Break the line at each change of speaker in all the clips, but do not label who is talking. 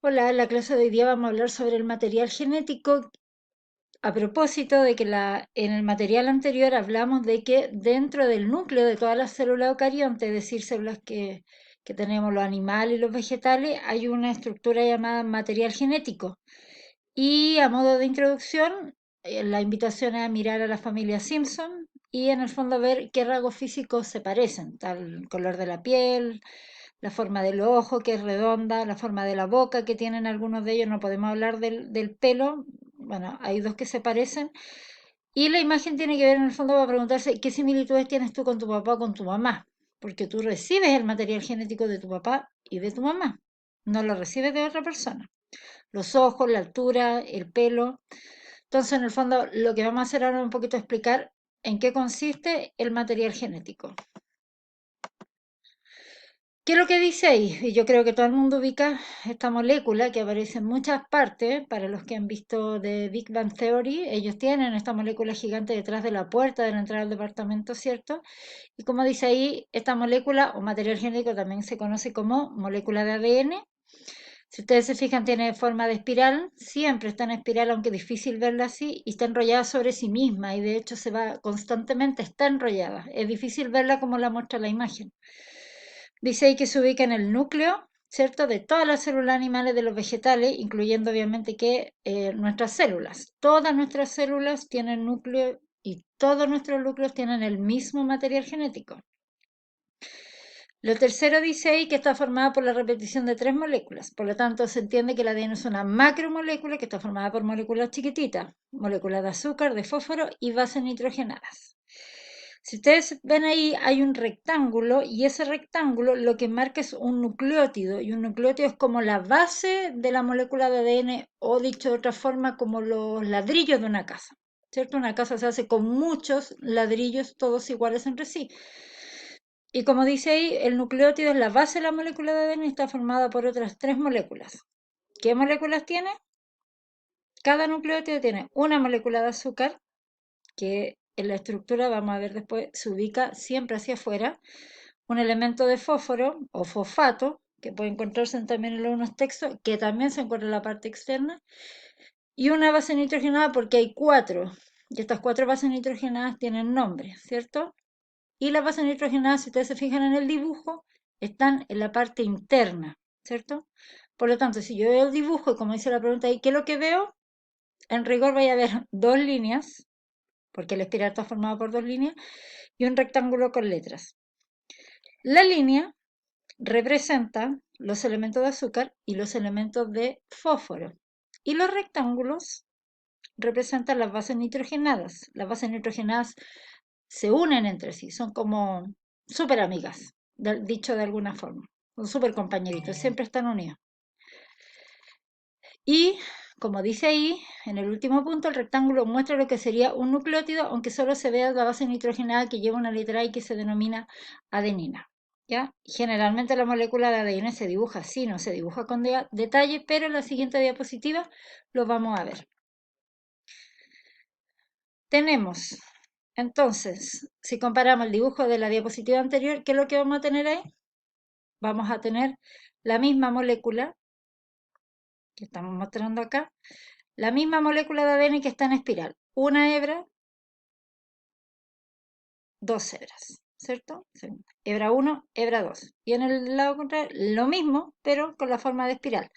Hola, en la clase de hoy día vamos a hablar sobre el material genético a propósito de que en el material anterior hablamos de que dentro del núcleo de todas las células eucariontes, es decir, células que tenemos los animales y los vegetales, hay una estructura llamada material genético. Y a modo de introducción, la invitación es a mirar a la familia Simpson y en el fondo ver qué rasgos físicos se parecen, tal el color de la piel, la forma del ojo, que es redonda, la forma de la boca, que tienen algunos de ellos, no podemos hablar del pelo, bueno, hay dos que se parecen, y la imagen tiene que ver en el fondo para preguntarse qué similitudes tienes tú con tu papá o con tu mamá, porque tú recibes el material genético de tu papá y de tu mamá, no lo recibes de otra persona. Los ojos, la altura, el pelo. Entonces, en el fondo, lo que vamos a hacer ahora es un poquito explicar en qué consiste el material genético. ¿Qué es lo que dice ahí? Y yo creo que todo el mundo ubica esta molécula que aparece en muchas partes. Para los que han visto de Big Bang Theory, ellos tienen esta molécula gigante detrás de la puerta de la entrada del departamento, ¿cierto? Y como dice ahí, esta molécula o material genético también se conoce como molécula de ADN. Si ustedes se fijan, tiene forma de espiral, siempre está en espiral, aunque es difícil verla así, y está enrollada sobre sí misma, y de hecho se va constantemente, está enrollada. Es difícil verla como la muestra la imagen. Dice ahí que se ubica en el núcleo, ¿cierto? De todas las células animales de los vegetales, incluyendo obviamente que nuestras células. Todas nuestras células tienen núcleo y todos nuestros núcleos tienen el mismo material genético. Lo tercero dice ahí que está formada por la repetición de tres moléculas. Por lo tanto, se entiende que el ADN es una macromolécula que está formada por moléculas chiquititas, moléculas de azúcar, de fósforo y bases nitrogenadas. Si ustedes ven ahí, hay un rectángulo y ese rectángulo lo que marca es un nucleótido y un nucleótido es como la base de la molécula de ADN o dicho de otra forma como los ladrillos de una casa, ¿cierto? Una casa se hace con muchos ladrillos todos iguales entre sí. Y como dice ahí, el nucleótido es la base de la molécula de ADN y está formada por otras tres moléculas. ¿Qué moléculas tiene? Cada nucleótido tiene una molécula de azúcar que en la estructura, vamos a ver después, se ubica siempre hacia afuera, un elemento de fósforo o fosfato, que puede encontrarse también en algunos textos, que también se encuentra en la parte externa, y una base nitrogenada porque hay cuatro, y estas cuatro bases nitrogenadas tienen nombre, ¿cierto? Y las bases nitrogenadas, si ustedes se fijan en el dibujo, están en la parte interna, ¿cierto? Por lo tanto, si yo veo el dibujo, y como dice la pregunta ahí, ¿qué es lo que veo? En rigor voy a ver dos líneas, porque el espiral está formado por dos líneas, y un rectángulo con letras. La línea representa los elementos de azúcar y los elementos de fósforo. Y los rectángulos representan las bases nitrogenadas. Las bases nitrogenadas se unen entre sí, son como súper amigas, dicho de alguna forma. Son súper compañeritos, siempre están unidos. Y como dice ahí, en el último punto, el rectángulo muestra lo que sería un nucleótido, aunque solo se vea la base nitrogenada que lleva una letra I que se denomina adenina. ¿Ya? Generalmente la molécula de ADN se dibuja así, no se dibuja con detalle, pero en la siguiente diapositiva lo vamos a ver. Tenemos, entonces, si comparamos el dibujo de la diapositiva anterior, ¿qué es lo que vamos a tener ahí? Vamos a tener la misma molécula que estamos mostrando acá, la misma molécula de ADN que está en espiral. Una hebra, dos hebras, ¿cierto? Hebra 1, hebra 2. Y en el lado contrario, lo mismo, pero con la forma de espiral.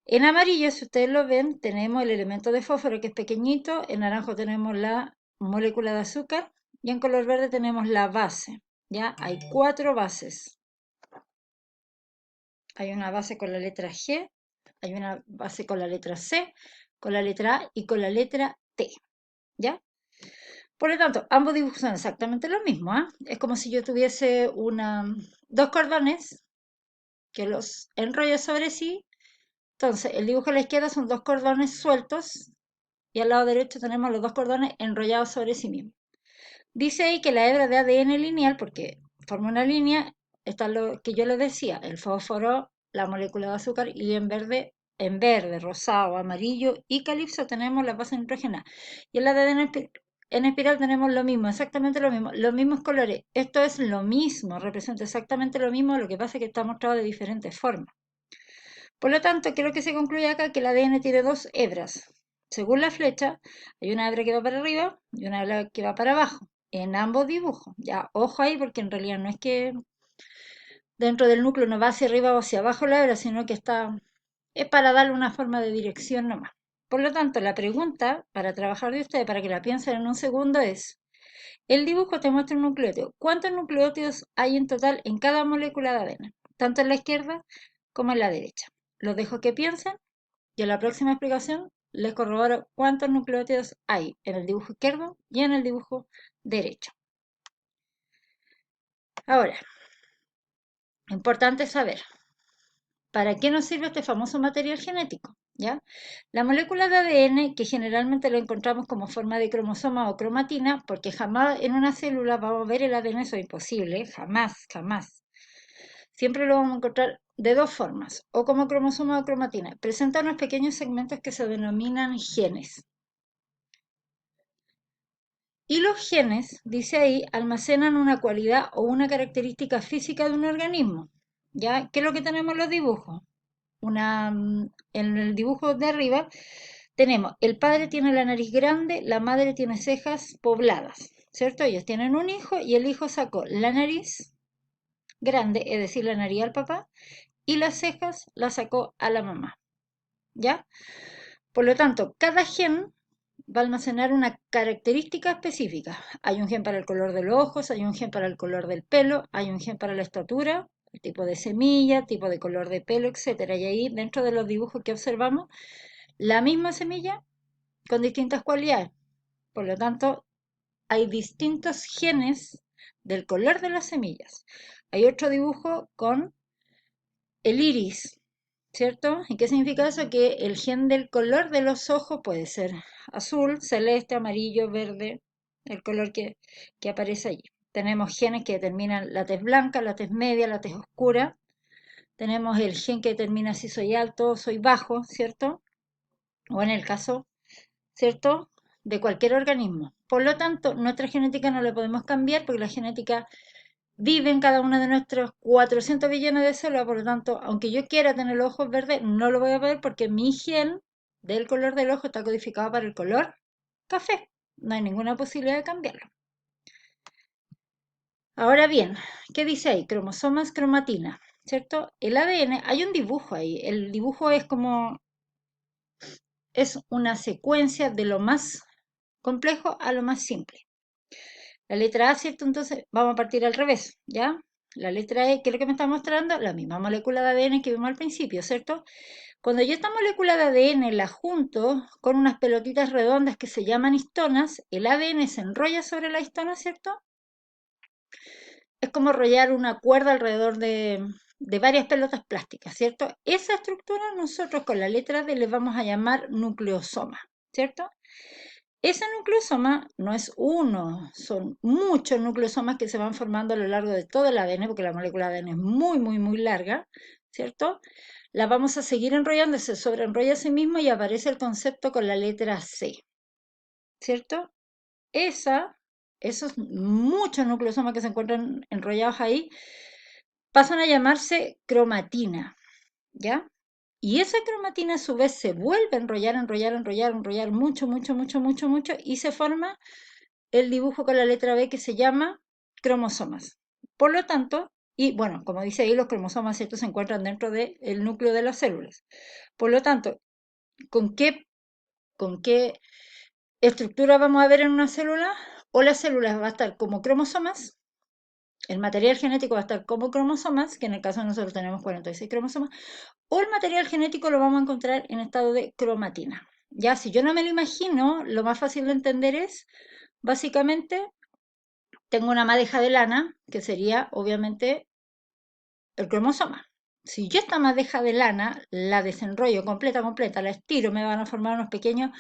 En amarillo, si ustedes lo ven, tenemos el elemento de fósforo que es pequeñito, en naranjo tenemos la molécula de azúcar y en color verde tenemos la base. ¿Ya? Hay cuatro bases. Hay una base con la letra G, hay una base con la letra C, con la letra A y con la letra T. ¿Ya? Por lo tanto, ambos dibujos son exactamente lo mismo. Es como si yo tuviese dos cordones que los enrollo sobre sí. Entonces, el dibujo a la izquierda son dos cordones sueltos y al lado derecho tenemos los dos cordones enrollados sobre sí mismos. Dice ahí que la hebra de ADN lineal, porque forma una línea, está lo que yo les decía, el fósforo, la molécula de azúcar y en verde, rosado, amarillo y calipso tenemos la base nitrogenada. Y en la de ADN en espiral tenemos lo mismo, exactamente lo mismo, los mismos colores. Esto es lo mismo, representa exactamente lo mismo, lo que pasa es que está mostrado de diferentes formas. Por lo tanto, quiero que se concluya acá que el ADN tiene dos hebras. Según la flecha, hay una hebra que va para arriba y una hebra que va para abajo, en ambos dibujos. Ya, ojo ahí, porque en realidad no es que dentro del núcleo no va hacia arriba o hacia abajo la hebra, sino que es para darle una forma de dirección nomás. Por lo tanto, la pregunta para trabajar de ustedes, para que la piensen en un segundo, es, el dibujo te muestra un nucleótido. ¿Cuántos nucleótidos hay en total en cada molécula de ADN? Tanto en la izquierda como en la derecha. Los dejo que piensen y en la próxima explicación les corroboro cuántos nucleótidos hay en el dibujo izquierdo y en el dibujo derecho. Ahora, importante saber, ¿para qué nos sirve este famoso material genético? ¿Ya? La molécula de ADN, que generalmente lo encontramos como forma de cromosoma o cromatina, porque jamás en una célula vamos a ver el ADN, eso es imposible, jamás, jamás. Siempre lo vamos a encontrar de dos formas, o como cromosoma o cromatina. Presenta unos pequeños segmentos que se denominan genes. Y los genes, dice ahí, almacenan una cualidad o una característica física de un organismo. ¿Ya? ¿Qué es lo que tenemos en los dibujos? En el dibujo de arriba tenemos, el padre tiene la nariz grande, la madre tiene cejas pobladas, ¿cierto? Ellos tienen un hijo y el hijo sacó la nariz grande, es decir, la nariz al papá, y las cejas las sacó a la mamá, ¿ya? Por lo tanto, cada gen va a almacenar una característica específica. Hay un gen para el color de los ojos, hay un gen para el color del pelo, hay un gen para la estatura, el tipo de semilla, tipo de color de pelo, etcétera. Y ahí, dentro de los dibujos que observamos, la misma semilla con distintas cualidades. Por lo tanto, hay distintos genes del color de las semillas. Hay otro dibujo con el iris, ¿cierto? ¿Y qué significa eso? Que el gen del color de los ojos puede ser azul, celeste, amarillo, verde, el color que aparece allí. Tenemos genes que determinan la tez blanca, la tez media, la tez oscura. Tenemos el gen que determina si soy alto o soy bajo, ¿cierto? O en el caso, ¿cierto? De cualquier organismo. Por lo tanto, nuestra genética no la podemos cambiar porque la genética vive en cada una de nuestros 400 billones de células, por lo tanto, aunque yo quiera tener los ojos verdes, no lo voy a ver porque mi gen del color del ojo está codificado para el color café. No hay ninguna posibilidad de cambiarlo. Ahora bien, ¿qué dice ahí? Cromosomas, cromatina, ¿cierto? El ADN, hay un dibujo ahí. El dibujo es una secuencia de lo más complejo a lo más simple. La letra A, ¿cierto? Entonces vamos a partir al revés, ¿ya? La letra E, ¿qué es lo que me está mostrando? La misma molécula de ADN que vimos al principio, ¿cierto? Cuando yo esta molécula de ADN la junto con unas pelotitas redondas que se llaman histonas, el ADN se enrolla sobre la histona, ¿cierto? Es como enrollar una cuerda alrededor de varias pelotas plásticas, ¿cierto? Esa estructura nosotros con la letra D le vamos a llamar nucleosoma, ¿cierto? Ese nucleosoma no es uno, son muchos nucleosomas que se van formando a lo largo de todo el ADN, porque la molécula de ADN es muy, muy, muy larga, ¿cierto? La vamos a seguir enrollando, se sobreenrolla a sí mismo y aparece el concepto con la letra C, ¿cierto? Esos muchos nucleosomas que se encuentran enrollados ahí, pasan a llamarse cromatina, ¿ya? Y esa cromatina a su vez se vuelve a enrollar, enrollar, enrollar, enrollar mucho, mucho, mucho, mucho, mucho, y se forma el dibujo con la letra B que se llama cromosomas. Por lo tanto, y bueno, como dice ahí, los cromosomas estos se encuentran dentro del núcleo de las células. Por lo tanto, ¿con qué estructura vamos a ver en una célula? O las células va a estar como cromosomas, el material genético va a estar como cromosomas, que en el caso de nosotros tenemos 46 cromosomas, o el material genético lo vamos a encontrar en estado de cromatina. Ya, si yo no me lo imagino, lo más fácil de entender es, básicamente, tengo una madeja de lana, que sería obviamente el cromosoma. Si yo esta madeja de lana la desenrollo completa, completa, la estiro, me van a formar unos pequeños,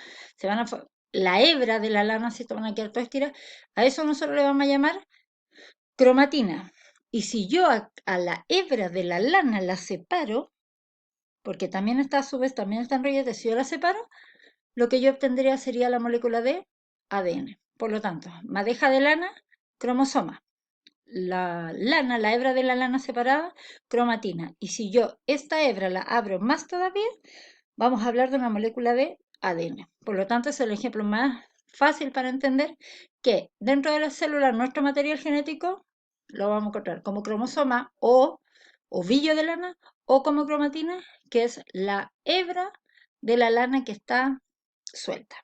la hebra de la lana se van a quedar todas estiradas, a eso nosotros le vamos a llamar cromatina. Y si yo a la hebra de la lana la separo, porque también está a su vez, también está enrollada, si yo la separo, lo que yo obtendría sería la molécula de ADN. Por lo tanto, madeja de lana, cromosoma. la lana, la hebra de la lana separada, cromatina. Y si yo esta hebra la abro más todavía, vamos a hablar de una molécula de ADN. Por lo tanto, es el ejemplo más fácil para entender que dentro de las células nuestro material genético lo vamos a encontrar como cromosoma o ovillo de lana o como cromatina, que es la hebra de la lana que está suelta.